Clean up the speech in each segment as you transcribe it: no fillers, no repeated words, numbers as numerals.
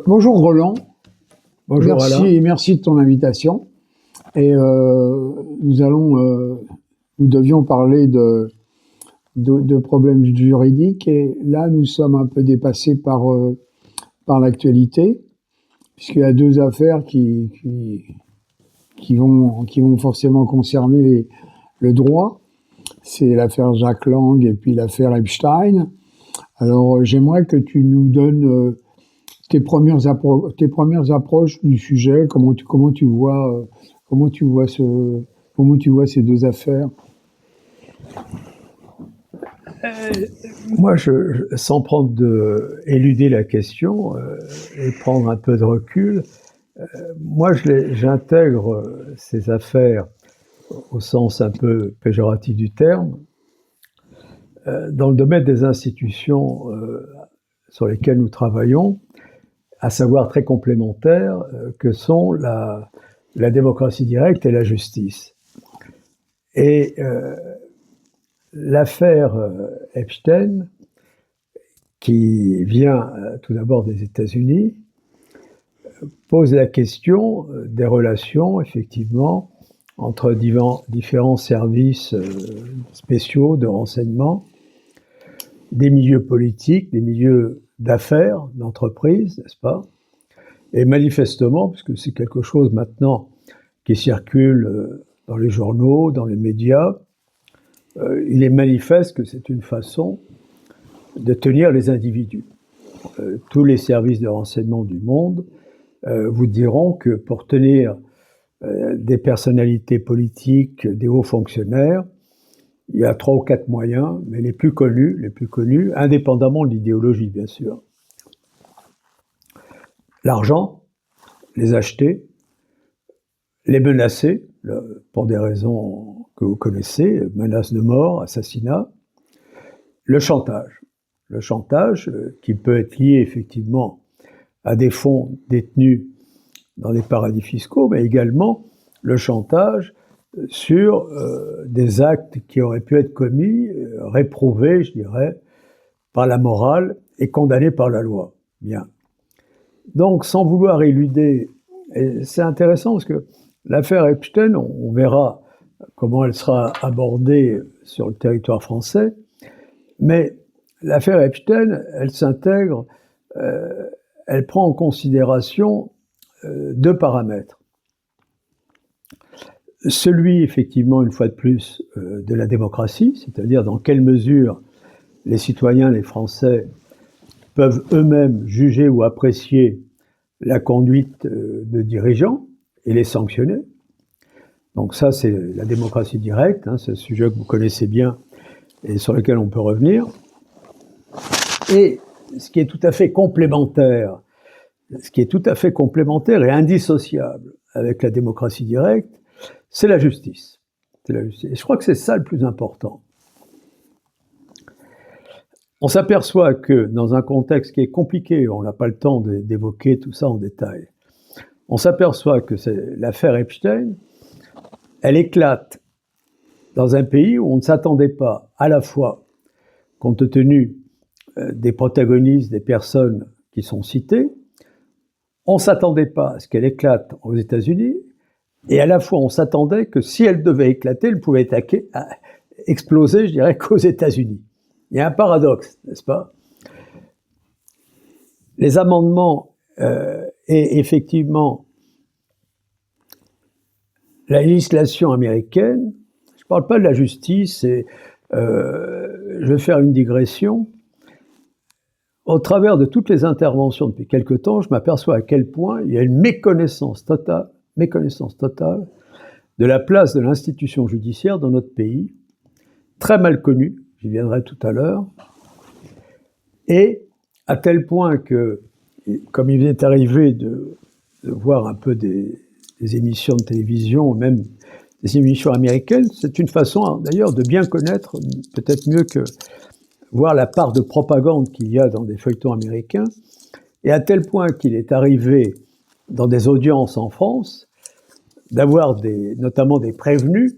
Bonjour Roland. Bonjour Alain. Merci de ton invitation. Et nous devions parler de problèmes juridiques. Et là, nous sommes un peu dépassés par l'actualité, puisqu'il y a deux affaires qui vont forcément concerner le droit. C'est l'affaire Jack Lang et puis l'affaire Epstein. Alors, j'aimerais que tu nous donnes tes premières approches du sujet. Comment tu vois ces deux affaires? Moi, sans éluder la question et prendre un peu de recul, moi, j'intègre ces affaires au sens un peu péjoratif du terme, dans le domaine des institutions sur lesquelles nous travaillons, à savoir très complémentaires, que sont la démocratie directe et la justice. Et l'affaire Epstein, qui vient tout d'abord des États-Unis, pose la question des relations, effectivement, entre différents services spéciaux de renseignement, des milieux politiques, des milieux d'affaires, d'entreprises, n'est-ce pas? Et manifestement, puisque c'est quelque chose maintenant qui circule dans les journaux, dans les médias, il est manifeste que c'est une façon de tenir les individus. Tous les services de renseignement du monde vous diront que pour tenir des personnalités politiques, des hauts fonctionnaires, il y a 3 ou 4 moyens, mais les plus connus, indépendamment de l'idéologie, bien sûr. L'argent, les acheter, les menacer, pour des raisons que vous connaissez, menaces de mort, assassinat, le chantage. Le chantage qui peut être lié effectivement à des fonds détenus dans des paradis fiscaux, mais également le chantage sur des actes qui auraient pu être commis, réprouvés, je dirais, par la morale et condamnés par la loi. Bien. Donc, sans vouloir éluder, et c'est intéressant parce que l'affaire Epstein, on verra comment elle sera abordée sur le territoire français, mais l'affaire Epstein, elle s'intègre, elle prend en considération 2 paramètres. Celui, effectivement, une fois de plus, de la démocratie, c'est-à-dire dans quelle mesure les citoyens, les Français, peuvent eux-mêmes juger ou apprécier la conduite de dirigeants et les sanctionner. Donc ça, c'est la démocratie directe, c'est un sujet que vous connaissez bien et sur lequel on peut revenir. Et ce qui est tout à fait complémentaire et indissociable avec la démocratie directe, c'est la justice. Et je crois que c'est ça le plus important. On s'aperçoit que dans un contexte qui est compliqué, on n'a pas le temps d'évoquer tout ça en détail, on s'aperçoit que l'affaire Epstein, elle éclate dans un pays où on ne s'attendait pas, à la fois, compte tenu des protagonistes, des personnes qui sont citées, on ne s'attendait pas à ce qu'elle éclate aux États-Unis, et à la fois on s'attendait que si elle devait éclater, elle pouvait exploser, je dirais, qu'aux États-Unis. Il y a un paradoxe, n'est-ce pas? Les amendements et effectivement la législation américaine, je ne parle pas de la justice, je vais faire une digression. Au travers de toutes les interventions depuis quelque temps, je m'aperçois à quel point il y a une méconnaissance totale de la place de l'institution judiciaire dans notre pays, très mal connue, j'y viendrai tout à l'heure, et à tel point que, comme il m'est arrivé de voir un peu des émissions de télévision, même des émissions américaines, c'est une façon d'ailleurs de bien connaître, peut-être mieux que voir la part de propagande qu'il y a dans des feuilletons américains, et à tel point qu'il est arrivé dans des audiences en France d'avoir notamment des prévenus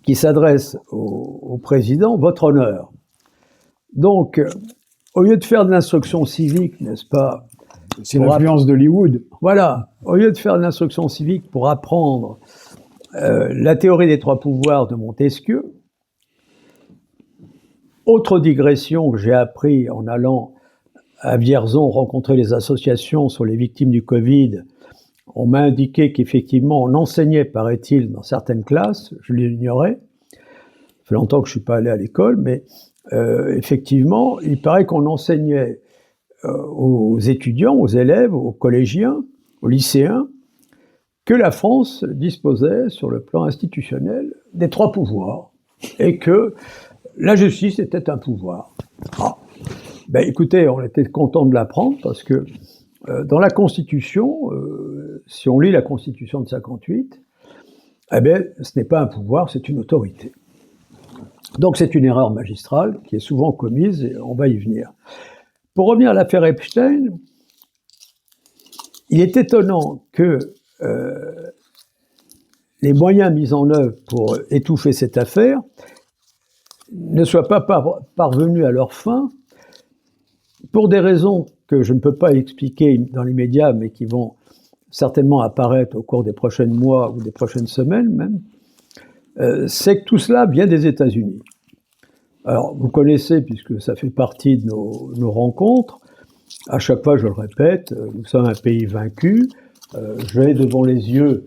qui s'adressent au président, votre honneur. Donc, au lieu de faire de l'instruction civique, n'est-ce pas, C'est l'influence d'Hollywood. Voilà. Au lieu de faire une instruction civique pour apprendre la théorie des trois pouvoirs de Montesquieu, autre digression que j'ai appris en allant à Vierzon rencontrer les associations sur les victimes du Covid, on m'a indiqué qu'effectivement on enseignait, paraît-il, dans certaines classes, je l'ignorais, ça fait longtemps que je ne suis pas allé à l'école, mais effectivement, il paraît qu'on enseignait aux étudiants, aux élèves, aux collégiens, aux lycéens, que la France disposait, sur le plan institutionnel, des trois pouvoirs, et que la justice était un pouvoir. Ah. Ben, écoutez, on était content de l'apprendre, parce que dans la Constitution, si on lit la Constitution de 58, eh bien, ce n'est pas un pouvoir, c'est une autorité. Donc c'est une erreur magistrale qui est souvent commise, et on va y venir. Pour revenir à l'affaire Epstein, il est étonnant que les moyens mis en œuvre pour étouffer cette affaire ne soient pas parvenus à leur fin, pour des raisons que je ne peux pas expliquer dans les médias, mais qui vont certainement apparaître au cours des prochains mois ou des prochaines semaines même, c'est que tout cela vient des États-Unis. Alors, vous connaissez, puisque ça fait partie de nos rencontres, à chaque fois je le répète, nous sommes un pays vaincu. J'ai devant les yeux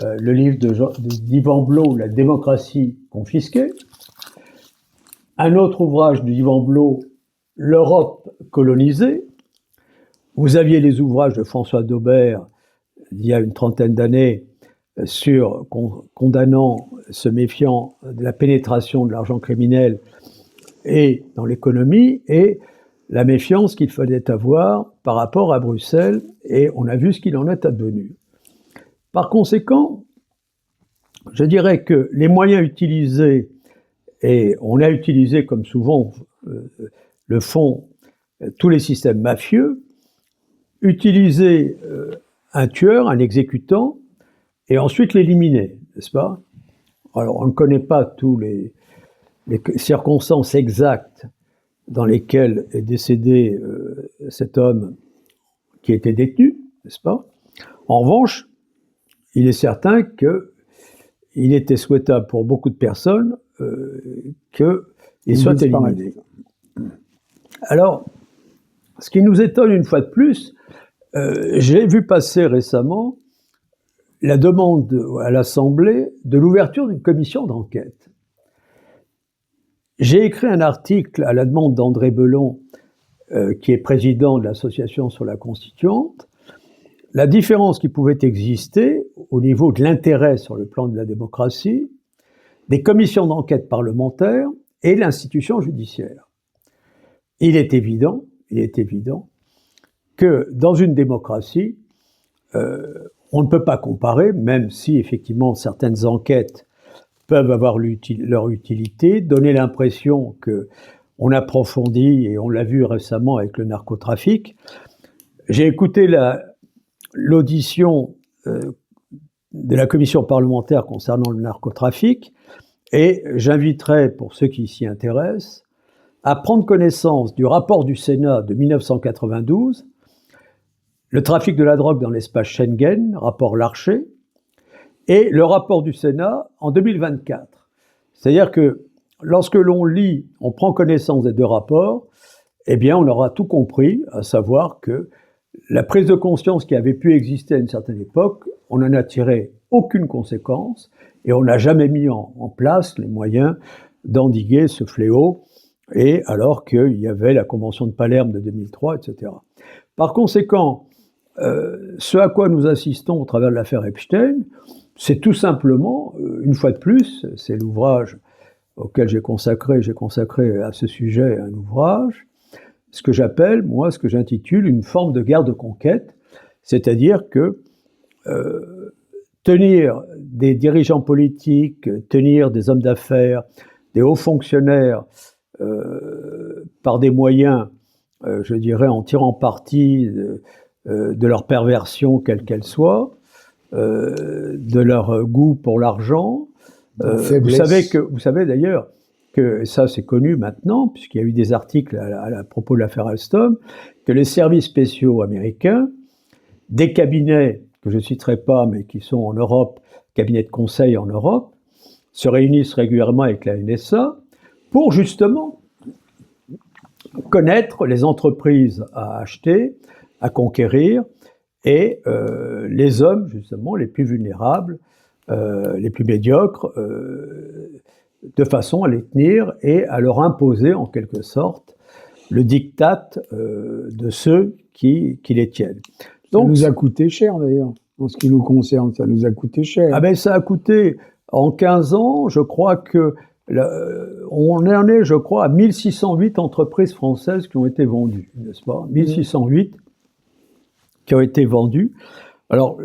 le livre d'Yvan Blot, La démocratie confisquée. Un autre ouvrage d'Yvan Blot, L'Europe colonisée. Vous aviez les ouvrages de François Daubert, il y a une trentaine d'années, sur condamnant, se méfiant de la pénétration de l'argent criminel et dans l'économie, et la méfiance qu'il fallait avoir par rapport à Bruxelles, et on a vu ce qu'il en est advenu. Par conséquent, je dirais que les moyens utilisés, et on a utilisé comme souvent le font tous les systèmes mafieux, utiliser un tueur, un exécutant, et ensuite l'éliminer, n'est-ce pas? Alors, on ne connaît pas tous les circonstances exactes dans lesquelles est décédé cet homme qui était détenu, n'est-ce pas? En revanche, il est certain qu'il était souhaitable pour beaucoup de personnes qu'il soit éliminé. Alors, ce qui nous étonne une fois de plus, j'ai vu passer récemment la demande à l'Assemblée de l'ouverture d'une commission d'enquête. J'ai écrit un article à la demande d'André Belon, qui est président de l'Association sur la Constituante, la différence qui pouvait exister au niveau de l'intérêt sur le plan de la démocratie, des commissions d'enquête parlementaires et l'institution judiciaire. Il est évident que dans une démocratie, on ne peut pas comparer, même si effectivement certaines enquêtes peuvent avoir leur utilité, donner l'impression qu'on approfondit, et on l'a vu récemment avec le narcotrafic. J'ai écouté l'audition de la commission parlementaire concernant le narcotrafic, et j'inviterai, pour ceux qui s'y intéressent, à prendre connaissance du rapport du Sénat de 1992, le trafic de la drogue dans l'espace Schengen, rapport Larcher, et le rapport du Sénat en 2024. C'est-à-dire que lorsque l'on lit, on prend connaissance des deux rapports, eh bien on aura tout compris, à savoir que la prise de conscience qui avait pu exister à une certaine époque, on n'en a tiré aucune conséquence et on n'a jamais mis en place les moyens d'endiguer ce fléau, et alors qu'il y avait la Convention de Palerme de 2003, etc. Par conséquent, ce à quoi nous assistons au travers de l'affaire Epstein, c'est tout simplement, une fois de plus, c'est l'ouvrage auquel j'ai consacré à ce sujet un ouvrage, ce que j'appelle, moi, ce que j'intitule une forme de guerre de conquête, c'est-à-dire que tenir des dirigeants politiques, tenir des hommes d'affaires, des hauts fonctionnaires par des moyens, je dirais, en tirant parti de leur perversion, quelle qu'elle soit, de leur goût pour l'argent. Vous savez d'ailleurs que, et ça c'est connu maintenant, puisqu'il y a eu des articles à propos de l'affaire Alstom, que les services spéciaux américains, des cabinets que je ne citerai pas, mais qui sont en Europe, cabinets de conseil en Europe, se réunissent régulièrement avec la NSA pour justement connaître les entreprises à acheter, à conquérir, et les hommes, justement, les plus vulnérables, les plus médiocres, de façon à les tenir et à leur imposer, en quelque sorte, le diktat de ceux qui les tiennent. Donc, ça nous a coûté cher, d'ailleurs, en ce qui nous concerne, ça nous a coûté cher. Ah ben, ça a coûté, en 15 ans, je crois que on en est, je crois, à 1608 entreprises françaises qui ont été vendues, n'est-ce pas? 1608 qui ont été vendues. Alors,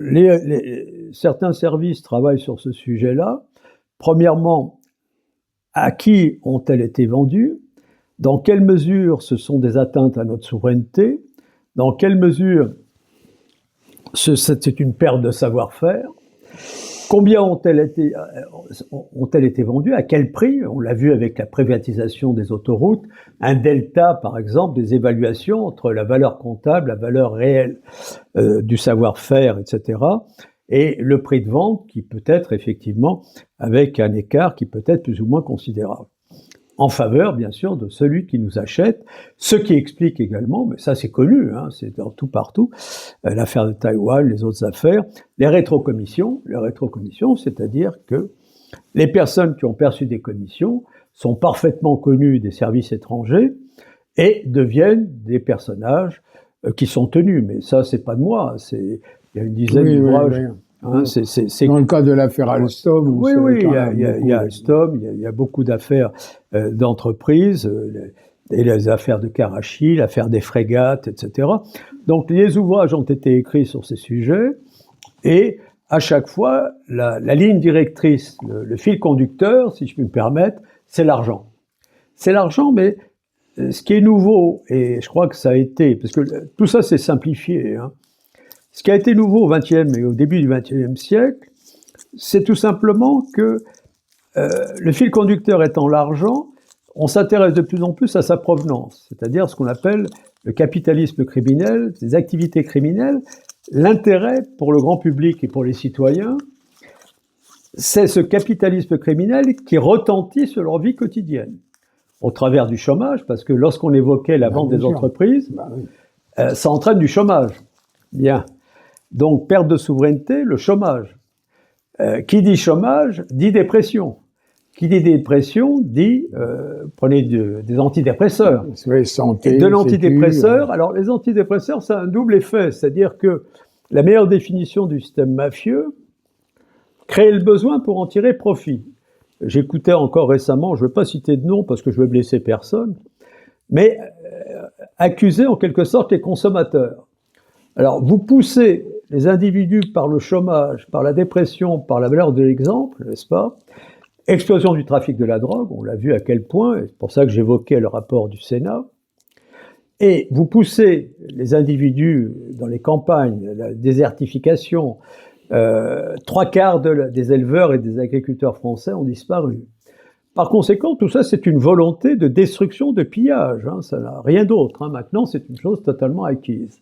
certains services travaillent sur ce sujet-là. Premièrement, à qui ont-elles été vendues? Dans quelle mesure ce sont des atteintes à notre souveraineté? Dans quelle mesure c'est une perte de savoir-faire? Combien ont-elles été vendues? À quel prix? On l'a vu avec la privatisation des autoroutes, un delta, par exemple, des évaluations entre la valeur comptable, la valeur réelle du savoir-faire, etc., et le prix de vente qui peut être effectivement avec un écart qui peut être plus ou moins considérable. En faveur, bien sûr, de celui qui nous achète, ce qui explique également, mais ça c'est connu, hein, c'est dans tout partout, l'affaire de Taïwan, les autres affaires, les rétrocommissions, c'est-à-dire que les personnes qui ont perçu des commissions sont parfaitement connues des services étrangers et deviennent des personnages qui sont tenus. Mais ça, c'est pas de moi, il y a une dizaine d'ouvrages. Oui. Hein, dans le cas de l'affaire Alstom. Oui, il y a Alstom, il y a beaucoup d'affaires d'entreprises, et les affaires de Karachi, l'affaire des frégates, etc. Donc les ouvrages ont été écrits sur ces sujets, et à chaque fois, la ligne directrice, le fil conducteur, si je puis me permettre, c'est l'argent. C'est l'argent, mais ce qui est nouveau, et je crois que ça a été, parce que tout ça c'est simplifié, hein, ce qui a été nouveau au XXe et au début du XXIe siècle, c'est tout simplement que le fil conducteur étant l'argent, on s'intéresse de plus en plus à sa provenance, c'est-à-dire ce qu'on appelle le capitalisme criminel, les activités criminelles. L'intérêt pour le grand public et pour les citoyens, c'est ce capitalisme criminel qui retentit sur leur vie quotidienne, au travers du chômage, parce que lorsqu'on évoquait la vente des entreprises, ça entraîne du chômage. Bien. Donc, perte de souveraineté, le chômage. Qui dit chômage, dit dépression. Qui dit dépression, dit, prenez des antidépresseurs. Santé, et de l'antidépresseur, alors les antidépresseurs, ça a un double effet, c'est-à-dire que la meilleure définition du système mafieux, créer le besoin pour en tirer profit. J'écoutais encore récemment, je ne veux pas citer de nom parce que je veux blesser personne, mais accuser en quelque sorte les consommateurs. Alors, vous poussez les individus par le chômage, par la dépression, par la valeur de l'exemple, n'est-ce pas? Explosion du trafic de la drogue, on l'a vu à quel point, et c'est pour ça que j'évoquais le rapport du Sénat. Et vous poussez les individus dans les campagnes, la désertification, 3/4 des éleveurs et des agriculteurs français ont disparu. Par conséquent, tout ça, c'est une volonté de destruction, de pillage, hein, ça n'a rien d'autre. Hein. Maintenant, c'est une chose totalement acquise.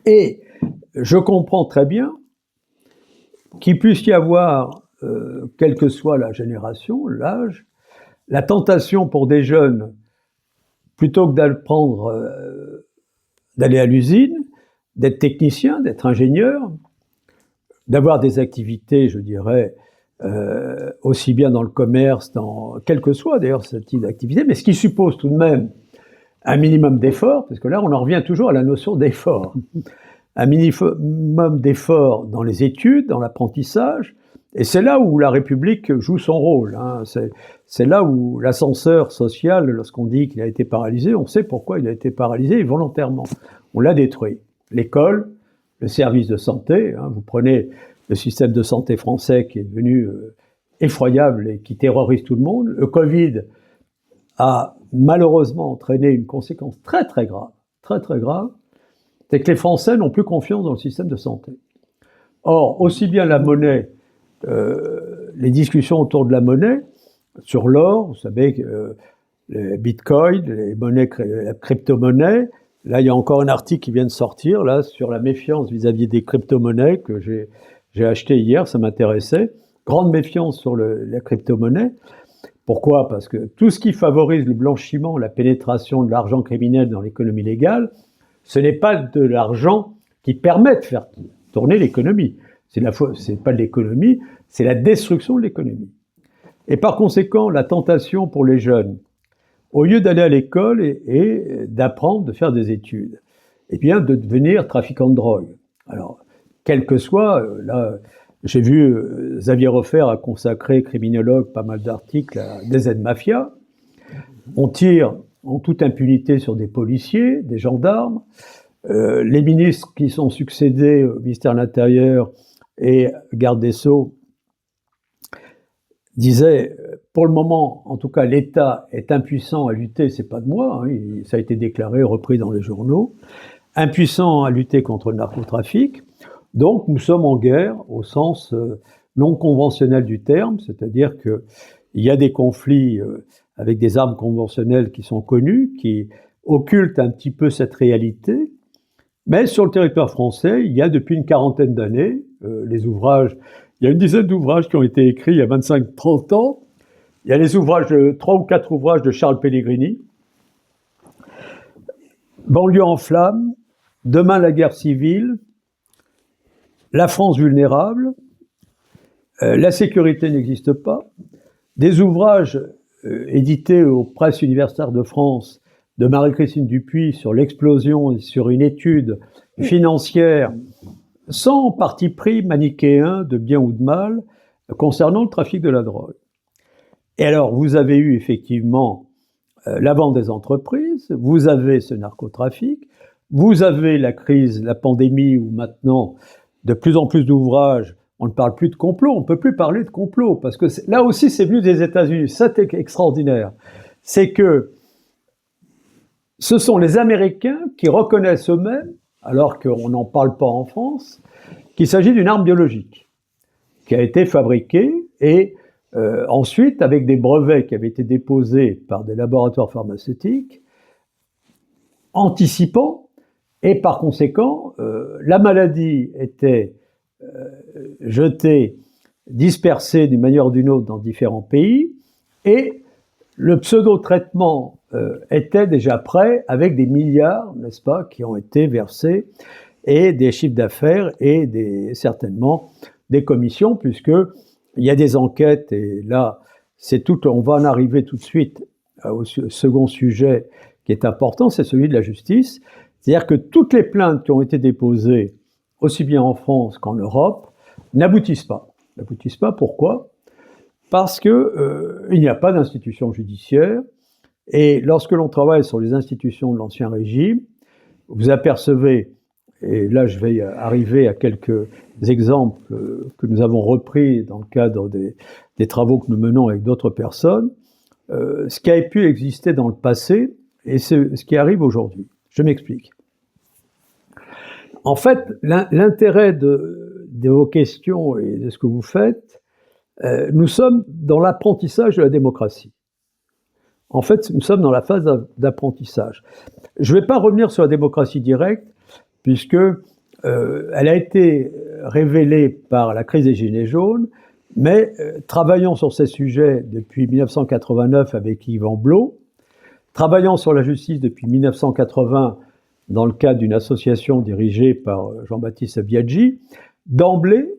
Et je comprends très bien qu'il puisse y avoir, quelle que soit la génération, l'âge, la tentation pour des jeunes, plutôt que d'aller à l'usine, d'être technicien, d'être ingénieur, d'avoir des activités, je dirais, aussi bien dans le commerce, quel que soit d'ailleurs ce type d'activité, mais ce qui suppose tout de même un minimum d'effort, parce que là, on en revient toujours à la notion d'effort. Un minimum d'effort dans les études, dans l'apprentissage, et c'est là où la République joue son rôle. Hein. C'est là où l'ascenseur social, lorsqu'on dit qu'il a été paralysé, on sait pourquoi il a été paralysé volontairement. On l'a détruit. L'école, le service de santé, hein, vous prenez le système de santé français qui est devenu effroyable et qui terrorise tout le monde. Le Covid a malheureusement entraîné une conséquence très très grave, c'est que les Français n'ont plus confiance dans le système de santé. Or, aussi bien la monnaie, les discussions autour de la monnaie, sur l'or, vous savez, les bitcoins, les monnaies, la crypto-monnaie. Là, il y a encore un article qui vient de sortir là, sur la méfiance vis-à-vis des crypto-monnaies que j'ai acheté hier, ça m'intéressait. Grande méfiance sur la crypto-monnaie. Pourquoi? Parce que tout ce qui favorise le blanchiment, la pénétration de l'argent criminel dans l'économie légale, ce n'est pas de l'argent qui permet de faire tourner l'économie. C'est pas de l'économie, c'est la destruction de l'économie. Et par conséquent, la tentation pour les jeunes, au lieu d'aller à l'école et d'apprendre, de faire des études, eh bien, de devenir trafiquant de drogue. Alors, quel que soit, là, j'ai vu Xavier Hofer a consacré, criminologue, pas mal d'articles à des aides-mafias. On tire en toute impunité sur des policiers, des gendarmes. Les ministres qui sont succédés au ministère de l'Intérieur et garde des Sceaux disaient, pour le moment, en tout cas, l'État est impuissant à lutter, c'est pas de moi, hein, ça a été déclaré, repris dans les journaux, impuissant à lutter contre le narcotrafic. Donc, nous sommes en guerre au sens non conventionnel du terme, c'est-à-dire qu'il y a des conflits avec des armes conventionnelles qui sont connues, qui occultent un petit peu cette réalité. Mais sur le territoire français, il y a depuis une quarantaine d'années, il y a une dizaine d'ouvrages qui ont été écrits il y a 25-30 ans. Il y a les ouvrages, 3 ou 4 ouvrages de Charles Pellegrini. Banlieue en flammes, Demain la guerre civile, La France vulnérable, La sécurité n'existe pas. Des ouvrages édités aux presses universitaires de France de Marie-Christine Dupuis sur l'explosion et sur une étude financière sans parti pris manichéen de bien ou de mal concernant le trafic de la drogue. Et alors, vous avez eu effectivement la vente des entreprises, vous avez ce narcotrafic, vous avez la crise, la pandémie, où maintenant, de plus en plus d'ouvrages, on ne parle plus de complot, on ne peut plus parler de complot, parce que là aussi, c'est venu des États-Unis. C'est extraordinaire. C'est que ce sont les Américains qui reconnaissent eux-mêmes, alors qu'on n'en parle pas en France, qu'il s'agit d'une arme biologique qui a été fabriquée et ensuite avec des brevets qui avaient été déposés par des laboratoires pharmaceutiques, anticipant, et par conséquent, la maladie était jetée, dispersée d'une manière ou d'une autre dans différents pays, et le pseudo-traitement était déjà prêt avec des milliards, n'est-ce pas, qui ont été versés, et des chiffres d'affaires et certainement des commissions, puisqu'il y a des enquêtes, et là, on va en arriver tout de suite au second sujet qui est important, c'est celui de la justice. C'est-à-dire que toutes les plaintes qui ont été déposées, aussi bien en France qu'en Europe, n'aboutissent pas. N'aboutissent pas, pourquoi ? Parce qu'il n'y a pas d'institution judiciaire, et lorsque l'on travaille sur les institutions de l'Ancien Régime, vous apercevez, et là je vais arriver à quelques exemples que nous avons repris dans le cadre des travaux que nous menons avec d'autres personnes, ce qui a pu exister dans le passé et ce qui arrive aujourd'hui. Je m'explique. En fait, l'intérêt de vos questions et de ce que vous faites, nous sommes dans l'apprentissage de la démocratie. En fait, nous sommes dans la phase d'apprentissage. Je ne vais pas revenir sur la démocratie directe, puisque elle a été révélée par la crise des Gilets jaunes, mais travaillant sur ces sujets depuis 1989 avec Yvan Blot, travaillant sur la justice depuis 1980 dans le cadre d'une association dirigée par Jean-Baptiste Biaggi, d'emblée,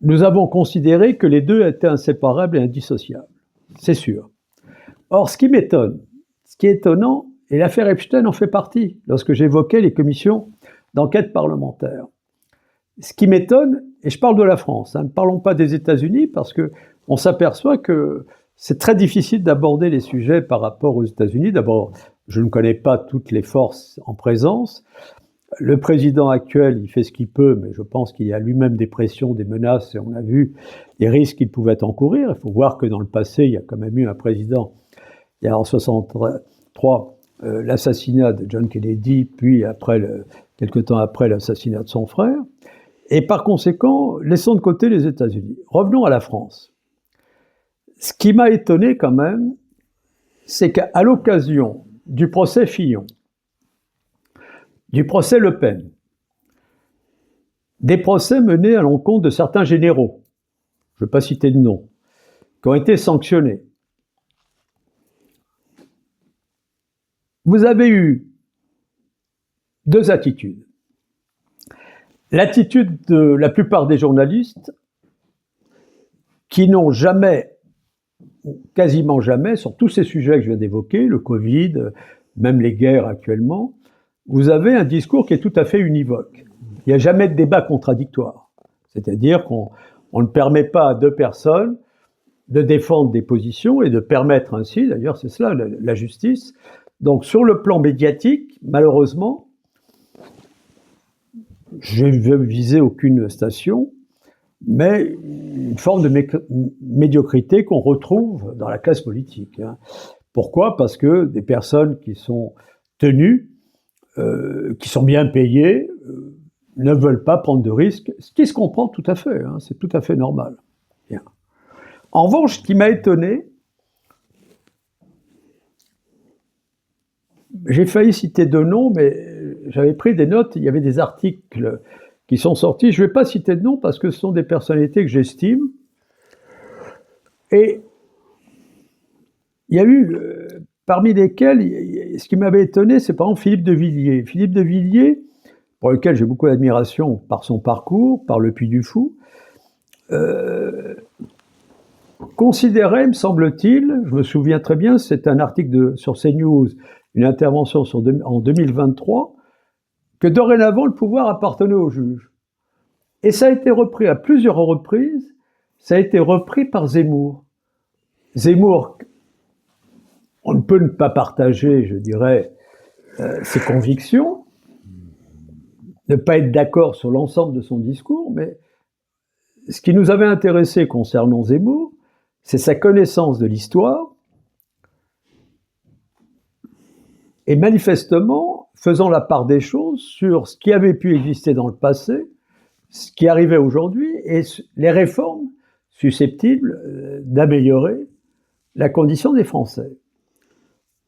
nous avons considéré que les deux étaient inséparables et indissociables. C'est sûr. Or, ce qui m'étonne, ce qui est étonnant, et l'affaire Epstein en fait partie, lorsque j'évoquais les commissions d'enquête parlementaire. Ce qui m'étonne, et je parle de la France, ne parlons pas des États-Unis, parce qu'on s'aperçoit que c'est très difficile d'aborder les sujets par rapport aux États-Unis. D'abord, je ne connais pas toutes les forces en présence. Le président actuel, il fait ce qu'il peut, mais je pense qu'il y a lui-même des pressions, des menaces, et on a vu les risques qu'il pouvait encourir. Il faut voir que dans le passé, il y a quand même eu un président, il y a en 1963, l'assassinat de John Kennedy, puis quelque temps après, l'assassinat de son frère. Et par conséquent, laissons de côté les États-Unis. Revenons à la France. Ce qui m'a étonné quand même, c'est qu'à l'occasion du procès Fillon, du procès Le Pen, des procès menés à l'encontre de certains généraux, je ne vais pas citer de nom, qui ont été sanctionnés, vous avez eu deux attitudes. L'attitude de la plupart des journalistes qui n'ont jamais, quasiment jamais, sur tous ces sujets que je viens d'évoquer, le Covid, même les guerres actuellement, vous avez un discours qui est tout à fait univoque. Il n'y a jamais de débat contradictoire. C'est-à-dire qu'on ne permet pas à deux personnes de défendre des positions et de permettre ainsi, d'ailleurs c'est cela la justice. Donc sur le plan médiatique, malheureusement, je ne veux viser aucune station, mais une forme de médiocrité qu'on retrouve dans la classe politique. Pourquoi ? Parce que des personnes qui sont tenues, qui sont bien payées, ne veulent pas prendre de risques, ce qui se comprend tout à fait, c'est tout à fait normal. Bien. En revanche, ce qui m'a étonné, j'ai failli citer deux noms, mais j'avais pris des notes, il y avait des articles qui sont sortis, je ne vais pas citer de noms parce que ce sont des personnalités que j'estime, et il y a eu, parmi lesquels, ce qui m'avait étonné, c'est par exemple Philippe de Villiers. Philippe de Villiers, pour lequel j'ai beaucoup d'admiration par son parcours, par le Puy du Fou, considérait, me semble-t-il, je me souviens très bien, c'est un article sur CNews, une intervention en 2023, que dorénavant le pouvoir appartenait au juge. Et ça a été repris à plusieurs reprises, ça a été repris par Zemmour. Zemmour, on ne peut ne pas partager, je dirais, ses convictions, ne pas être d'accord sur l'ensemble de son discours, mais ce qui nous avait intéressé concernant Zemmour, c'est sa connaissance de l'histoire, et manifestement, faisant la part des choses sur ce qui avait pu exister dans le passé, ce qui arrivait aujourd'hui, et les réformes susceptibles d'améliorer la condition des Français.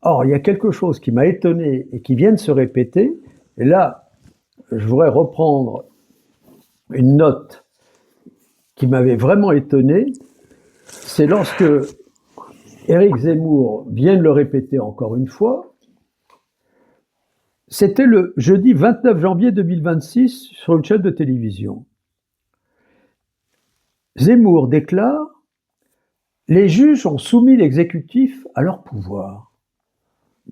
Or, il y a quelque chose qui m'a étonné et qui vient de se répéter, et là, je voudrais reprendre une note qui m'avait vraiment étonné, c'est lorsque Éric Zemmour vient de le répéter encore une fois. C'était le jeudi 29 janvier 2026 sur une chaîne de télévision. Zemmour déclare « Les juges ont soumis l'exécutif à leur pouvoir ».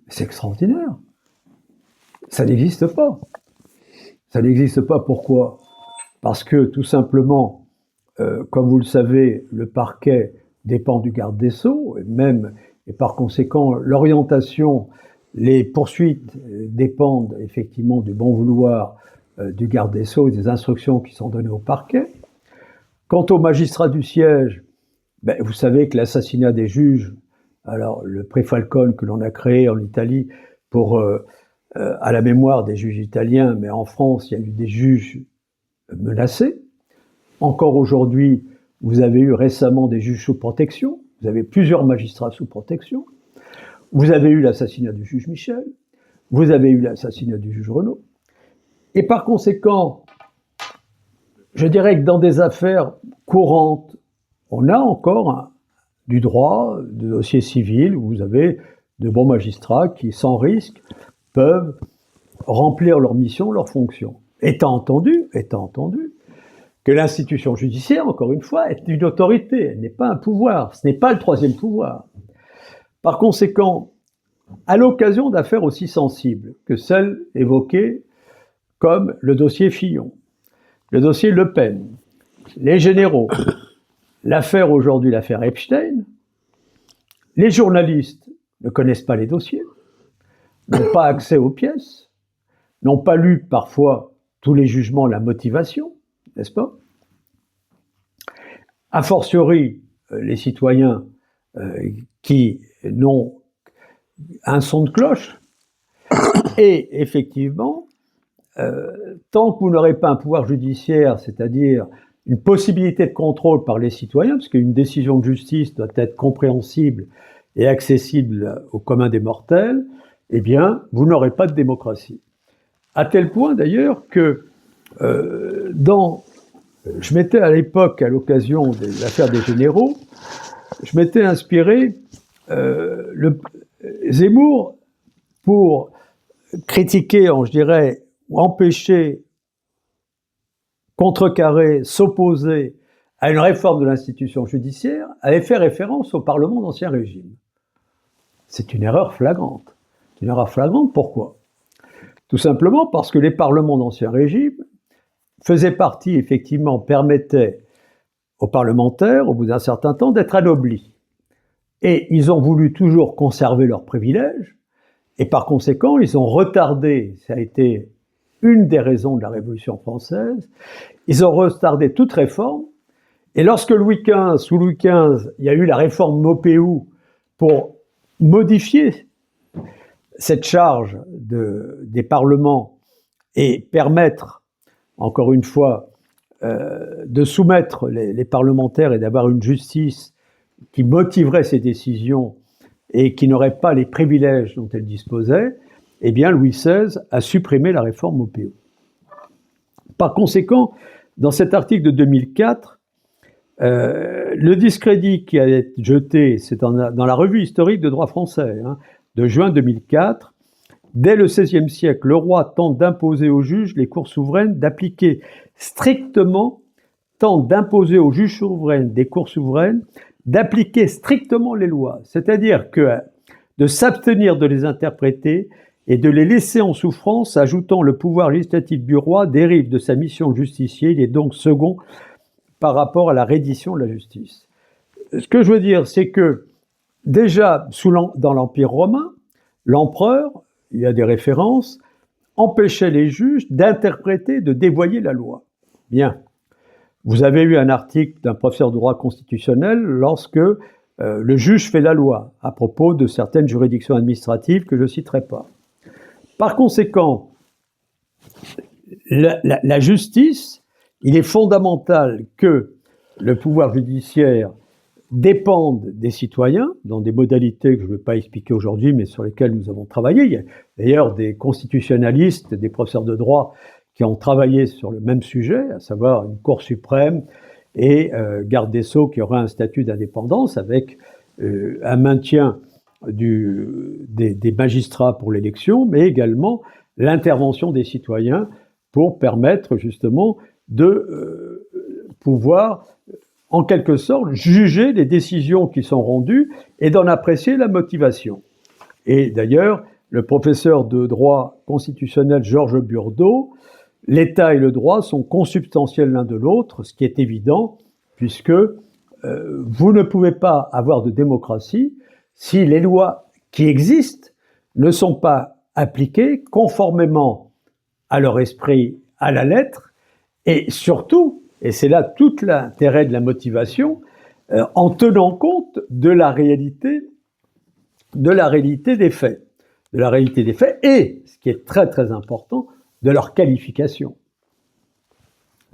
C'est extraordinaire. Ça n'existe pas. Ça n'existe pas, pourquoi ? Parce que tout simplement, comme vous le savez, le parquet dépend du garde des Sceaux, et par conséquent, l'orientation, les poursuites dépendent effectivement du bon vouloir du garde des Sceaux et des instructions qui sont données au parquet. Quant aux magistrats du siège, vous savez que l'assassinat des juges, alors le prix Falcone que l'on a créé en Italie pour à la mémoire des juges italiens, mais en France, il y a eu des juges menacés. Encore aujourd'hui, vous avez eu récemment des juges sous protection, vous avez plusieurs magistrats sous protection, vous avez eu l'assassinat du juge Michel, vous avez eu l'assassinat du juge Renaud, et par conséquent, je dirais que dans des affaires courantes, on a encore du droit, de dossiers civils, où vous avez de bons magistrats qui, sans risque, peuvent remplir leur mission, leur fonction. Étant entendu que l'institution judiciaire, encore une fois, est une autorité, elle n'est pas un pouvoir, ce n'est pas le troisième pouvoir. Par conséquent, à l'occasion d'affaires aussi sensibles que celles évoquées comme le dossier Fillon, le dossier Le Pen, les généraux, l'affaire aujourd'hui, l'affaire Epstein, les journalistes ne connaissent pas les dossiers, n'ont pas accès aux pièces, n'ont pas lu parfois tous les jugements, la motivation, n'est-ce pas ? A fortiori, les citoyens qui n'ont un son de cloche, et effectivement, tant que vous n'aurez pas un pouvoir judiciaire, c'est-à-dire une possibilité de contrôle par les citoyens, parce qu'une décision de justice doit être compréhensible et accessible au commun des mortels, eh bien, vous n'aurez pas de démocratie. À tel point, d'ailleurs, que je m'étais à l'époque, à l'occasion de l'affaire des généraux, je m'étais inspiré Zemmour pour critiquer, je dirais, empêcher, contrecarrer, s'opposer à une réforme de l'institution judiciaire, avait fait référence au Parlement d'Ancien Régime. C'est une erreur flagrante. Une erreur flagrante, pourquoi ? Tout simplement parce que les parlements d'Ancien Régime faisaient partie, effectivement, permettaient aux parlementaires, au bout d'un certain temps, d'être anoblis. Et ils ont voulu toujours conserver leurs privilèges, et par conséquent, ils ont retardé, ça a été une des raisons de la Révolution française, ils ont retardé toute réforme, et lorsque sous Louis XV, il y a eu la réforme Maupeou pour modifier cette charge des parlements et permettre, encore une fois, de soumettre les parlementaires et d'avoir une justice qui motiverait ces décisions et qui n'aurait pas les privilèges dont elle disposait, eh bien Louis XVI a supprimé la réforme Maupeou. Par conséquent, dans cet article de 2004, le discrédit qui a été jeté, c'est dans la revue historique de droit français, de juin 2004, dès le XVIe siècle, le roi tente d'imposer aux juges, les cours souveraines, d'appliquer strictement, tente d'imposer aux juges souveraines des cours souveraines, d'appliquer strictement les lois, c'est-à-dire que de s'abstenir de les interpréter et de les laisser en souffrance, ajoutant le pouvoir législatif du roi dérive de sa mission de justicier, il est donc second par rapport à la reddition de la justice. Ce que je veux dire, c'est que déjà dans l'Empire romain, l'empereur, il y a des références, empêchait les juges d'interpréter, de dévoyer la loi. Bien. Vous avez eu un article d'un professeur de droit constitutionnel lorsque le juge fait la loi, à propos de certaines juridictions administratives que je ne citerai pas. Par conséquent, la justice, il est fondamental que le pouvoir judiciaire dépende des citoyens, dans des modalités que je ne vais pas expliquer aujourd'hui, mais sur lesquelles nous avons travaillé. Il y a d'ailleurs des constitutionnalistes, des professeurs de droit qui ont travaillé sur le même sujet, à savoir une Cour suprême et garde des Sceaux qui aura un statut d'indépendance avec un maintien des magistrats pour l'élection, mais également l'intervention des citoyens pour permettre justement de pouvoir, en quelque sorte, juger les décisions qui sont rendues et d'en apprécier la motivation. Et d'ailleurs, le professeur de droit constitutionnel Georges Burdeau, l'État et le droit sont consubstantiels l'un de l'autre, ce qui est évident, puisque vous ne pouvez pas avoir de démocratie si les lois qui existent ne sont pas appliquées conformément à leur esprit, à la lettre, et surtout, et c'est là tout l'intérêt de la motivation, en tenant compte de la réalité des faits. De la réalité des faits et, ce qui est très très important, de leur qualification.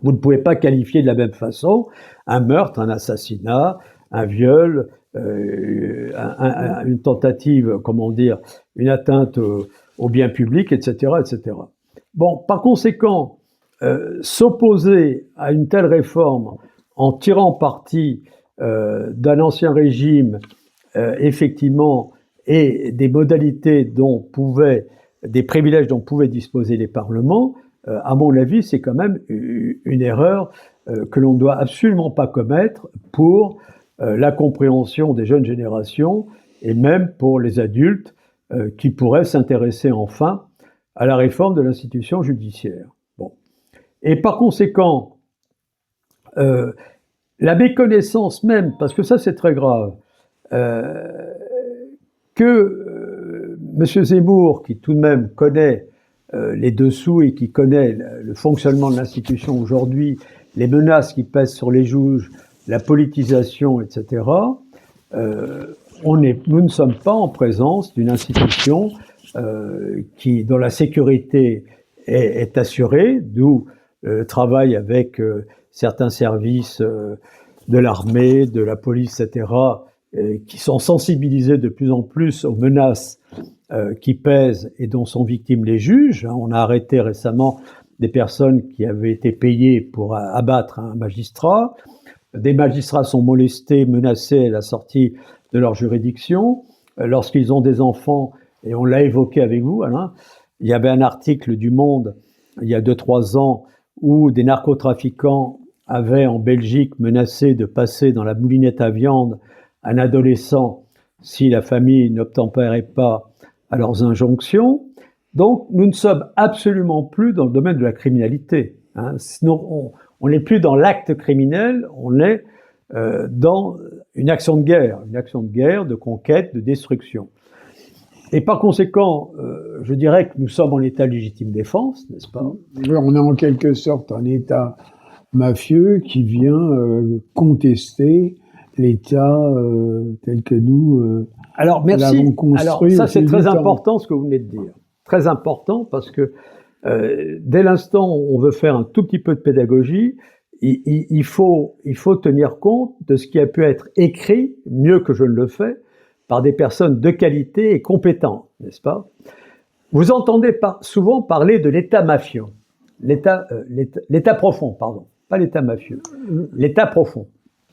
Vous ne pouvez pas qualifier de la même façon un meurtre, un assassinat, un viol, une tentative, comment dire, une atteinte au bien public, etc., etc. Bon, par conséquent, s'opposer à une telle réforme en tirant parti d'un ancien régime, effectivement, et des modalités des privilèges dont pouvaient disposer les parlements, à mon avis, c'est quand même une erreur que l'on ne doit absolument pas commettre pour la compréhension des jeunes générations et même pour les adultes qui pourraient s'intéresser enfin à la réforme de l'institution judiciaire. Bon. Et par conséquent, la méconnaissance même, parce que ça c'est très grave, que M. Zemmour, qui tout de même connaît les dessous et qui connaît le fonctionnement de l'institution aujourd'hui, les menaces qui pèsent sur les juges, la politisation, etc., nous ne sommes pas en présence d'une institution dont la sécurité est assurée, d'où le travail avec certains services de l'armée, de la police, etc., qui sont sensibilisés de plus en plus aux menaces qui pèsent et dont sont victimes les juges. On a arrêté récemment des personnes qui avaient été payées pour abattre un magistrat. Des magistrats sont molestés, menacés à la sortie de leur juridiction. Lorsqu'ils ont des enfants, et on l'a évoqué avec vous, Alain, il y avait un article du Monde, il y a 2-3 ans, où des narcotrafiquants avaient en Belgique menacé de passer dans la moulinette à viande un adolescent si la famille n'obtempérait pas à leurs injonctions. Donc, nous ne sommes absolument plus dans le domaine de la criminalité. Sinon, on n'est plus dans l'acte criminel, on est dans une action de guerre, de conquête, de destruction. Et par conséquent, je dirais que nous sommes en état de légitime défense, n'est-ce pas? On est en quelque sorte un état mafieux qui vient contester l'état tel que nous Alors, merci. l'avons construit. Alors, ça, c'est très important ce que vous venez de dire. Très important parce que dès l'instant où on veut faire un tout petit peu de pédagogie, il faut tenir compte de ce qui a pu être écrit, mieux que je ne le fais, par des personnes de qualité et compétentes, n'est-ce pas? Vous entendez souvent parler de l'état mafieux, l'état profond, pardon, pas l'état mafieux, l'état profond.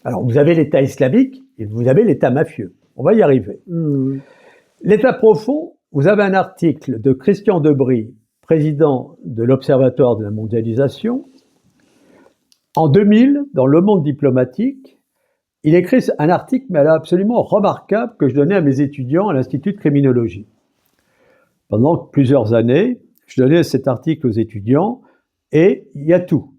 Alors, vous avez l'état islamique et vous avez l'état mafieux. On va y arriver. L'état profond, vous avez un article de Christian Debris, président de l'Observatoire de la mondialisation. En 2000, dans Le Monde diplomatique, il écrit un article, mais absolument remarquable, que je donnais à mes étudiants à l'Institut de criminologie. Pendant plusieurs années, je donnais cet article aux étudiants, et il y a tout.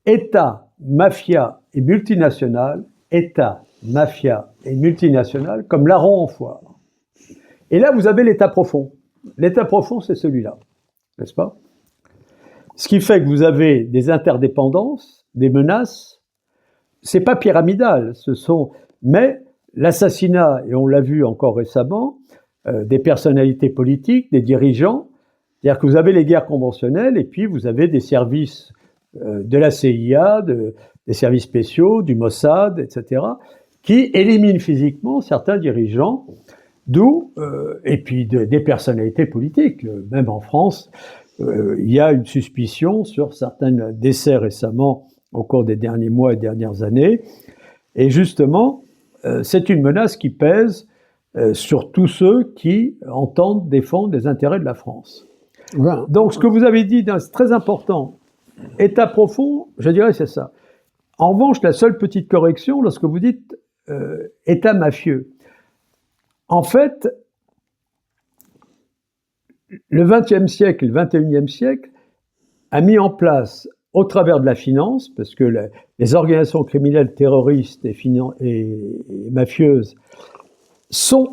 État, mafia et multinationales, État, mafia et multinationales, comme larron en foire. Et là, vous avez l'état profond. L'état profond, c'est celui-là, n'est-ce pas? Ce qui fait que vous avez des interdépendances, des menaces. C'est pas pyramidal, mais l'assassinat, et on l'a vu encore récemment, des personnalités politiques, des dirigeants, c'est-à-dire que vous avez les guerres conventionnelles et puis vous avez des services de la CIA, des services spéciaux, du Mossad, etc., qui éliminent physiquement certains dirigeants, et puis des personnalités politiques. Même en France, il y a une suspicion sur certains décès récemment au cours des derniers mois et dernières années. Et justement, c'est une menace qui pèse sur tous ceux qui entendent défendre les intérêts de la France. Voilà. Donc, ce que vous avez dit, c'est très important. État profond, je dirais, c'est ça. En revanche, la seule petite correction, lorsque vous dites État mafieux, en fait, le XXe siècle, le XXIe siècle a mis en place, au travers de la finance, parce que les organisations criminelles terroristes et mafieuses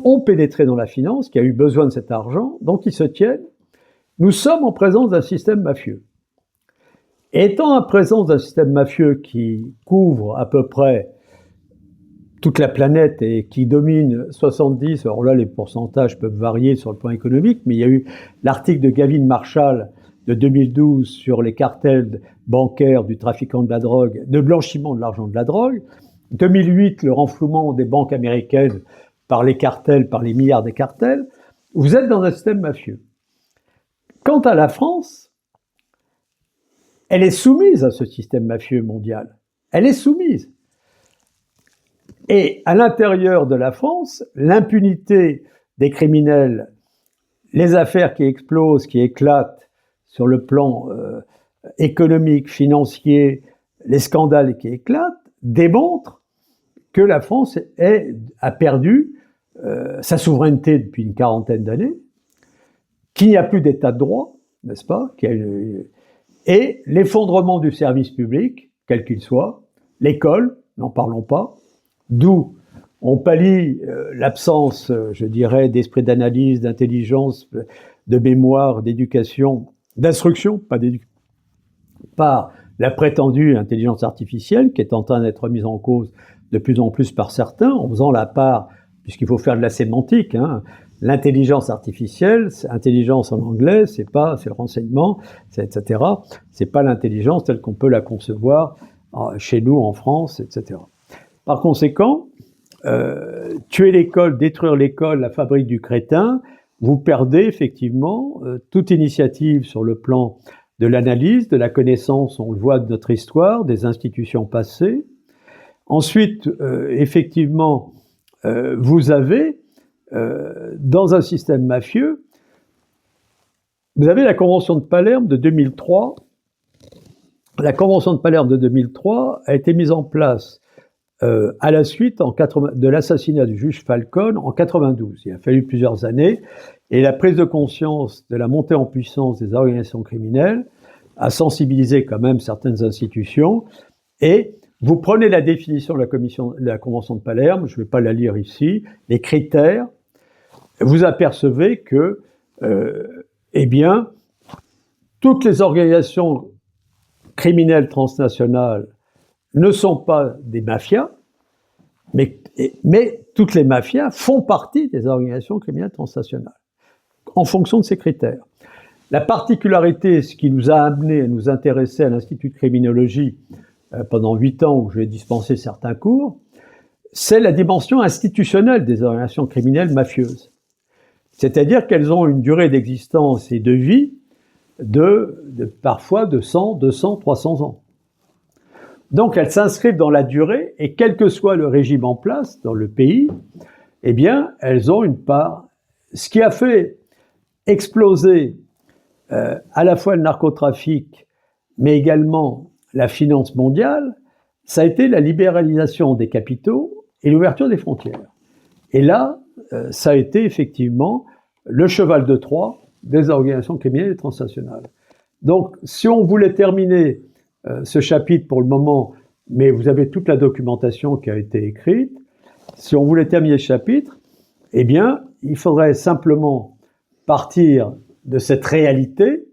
ont pénétré dans la finance, qui a eu besoin de cet argent, donc ils se tiennent. Nous sommes en présence d'un système mafieux. Et étant en présence d'un système mafieux qui couvre à peu près toute la planète et qui domine 70, alors là les pourcentages peuvent varier sur le plan économique, mais il y a eu l'article de Gavin Marshall de 2012 sur les cartels bancaires du trafiquant de la drogue, de blanchiment de l'argent de la drogue. 2008, le renflouement des banques américaines par les cartels, par les milliards des cartels. Vous êtes dans un système mafieux. Quant à la France, elle est soumise à ce système mafieux mondial. Elle est soumise. Et à l'intérieur de la France, l'impunité des criminels, les affaires qui explosent, qui éclatent sur le plan économique, financier, les scandales qui éclatent, démontrent que la France a perdu sa souveraineté depuis une quarantaine d'années, qu'il n'y a plus d'état de droit, n'est-ce pas, et l'effondrement du service public, quel qu'il soit, l'école, n'en parlons pas, d'où on pallie l'absence, je dirais, d'esprit d'analyse, d'intelligence, de mémoire, d'éducation, d'instruction, par la prétendue intelligence artificielle qui est en train d'être mise en cause de plus en plus par certains, en faisant la part, puisqu'il faut faire de la sémantique, l'intelligence artificielle, intelligence en anglais, c'est le renseignement, etc. C'est pas l'intelligence telle qu'on peut la concevoir chez nous en France, etc. Par conséquent, tuer l'école, détruire l'école, la fabrique du crétin, vous perdez effectivement toute initiative sur le plan de l'analyse, de la connaissance, on le voit, de notre histoire, des institutions passées. Ensuite, effectivement, vous avez, dans un système mafieux, vous avez la Convention de Palerme de 2003. La Convention de Palerme de 2003 a été mise en place à la suite de l'assassinat du juge Falcone en 92. Il a fallu plusieurs années et la prise de conscience de la montée en puissance des organisations criminelles a sensibilisé quand même certaines institutions. Et vous prenez la définition de la Convention de Palerme, je ne vais pas la lire ici, les critères, vous apercevez que, eh bien, toutes les organisations criminelles transnationales ne sont pas des mafias, mais toutes les mafias font partie des organisations criminelles transnationales, en fonction de ces critères. La particularité, ce qui nous a amené à nous intéresser à l'Institut de criminologie pendant 8 ans où j'ai dispensé certains cours, c'est la dimension institutionnelle des organisations criminelles mafieuses. C'est-à-dire qu'elles ont une durée d'existence et de vie parfois de 100, 200, 300 ans. Donc elles s'inscrivent dans la durée et quel que soit le régime en place dans le pays, eh bien elles ont une part. Ce qui a fait exploser à la fois le narcotrafic, mais également la finance mondiale, ça a été la libéralisation des capitaux et l'ouverture des frontières. Et là, ça a été effectivement le cheval de Troie des organisations criminelles et transnationales. Donc, si on voulait terminer ce chapitre pour le moment, mais vous avez toute la documentation qui a été écrite, si on voulait terminer ce chapitre, eh bien, il faudrait simplement partir de cette réalité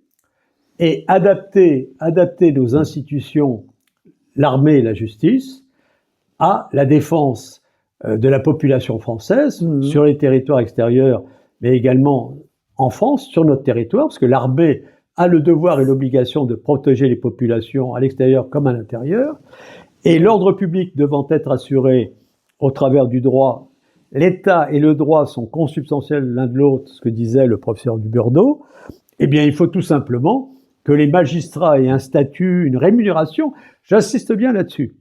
et adapter nos institutions, l'armée et la justice, à la défense de la population française sur les territoires extérieurs, mais également en France, sur notre territoire, parce que l'armée a le devoir et l'obligation de protéger les populations à l'extérieur comme à l'intérieur, et l'ordre public devant être assuré au travers du droit. L'État et le droit sont consubstantiels l'un de l'autre, ce que disait le professeur Duburdeau. Eh bien, il faut tout simplement que les magistrats aient un statut, une rémunération. J'insiste bien là-dessus.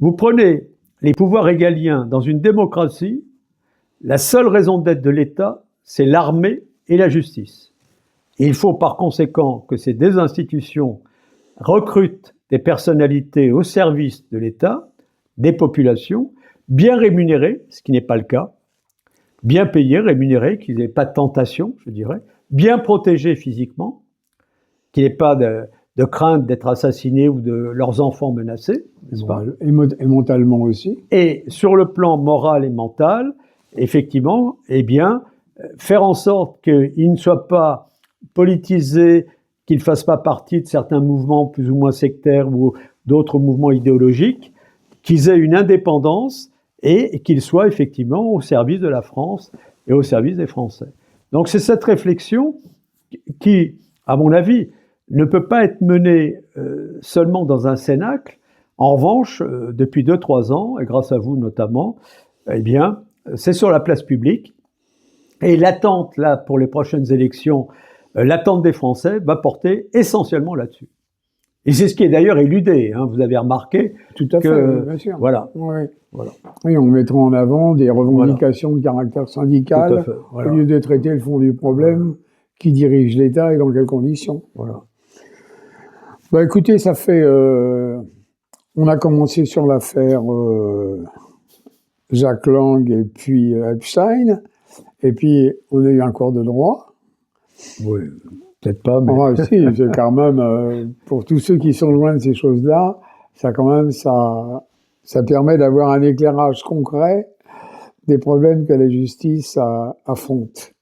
Vous prenez les pouvoirs régaliens dans une démocratie, la seule raison d'être de l'État, c'est l'armée et la justice. Et il faut par conséquent que ces deux institutions recrutent des personnalités au service de l'État, des populations, bien rémunérées, ce qui n'est pas le cas, bien payées, rémunérées, qu'ils n'aient pas de tentation, je dirais, bien protégées physiquement, qu'il n'y ait pas de crainte d'être assassinés ou de leurs enfants menacés, n'est-ce pas ? Et mentalement aussi. Et sur le plan moral et mental, effectivement, eh bien, faire en sorte qu'ils ne soient pas politisés, qu'ils ne fassent pas partie de certains mouvements plus ou moins sectaires ou d'autres mouvements idéologiques, qu'ils aient une indépendance et qu'ils soient effectivement au service de la France et au service des Français. Donc c'est cette réflexion qui, à mon avis, ne peut pas être menée seulement dans un cénacle. En revanche, depuis 2-3 ans, et grâce à vous notamment, eh bien, c'est sur la place publique. Et l'attente, là, pour les prochaines élections, l'attente des Français va porter essentiellement là-dessus. Et c'est ce qui est d'ailleurs éludé, hein, vous avez remarqué. Tout à fait, bien sûr. Voilà. Ouais. Voilà. Oui, on mettra en avant des revendications de caractère syndical, Tout à fait, voilà. au lieu de traiter le fond du problème, qui dirige l'État et dans quelles conditions. Voilà. Bah, écoutez, ça fait... on a commencé sur l'affaire Jack Lang et puis Epstein, et puis on a eu un cours de droit. Oui, peut-être pas, mais... Ah, si, c'est quand même, pour tous ceux qui sont loin de ces choses-là, ça quand même, ça permet d'avoir un éclairage concret des problèmes que la justice affronte.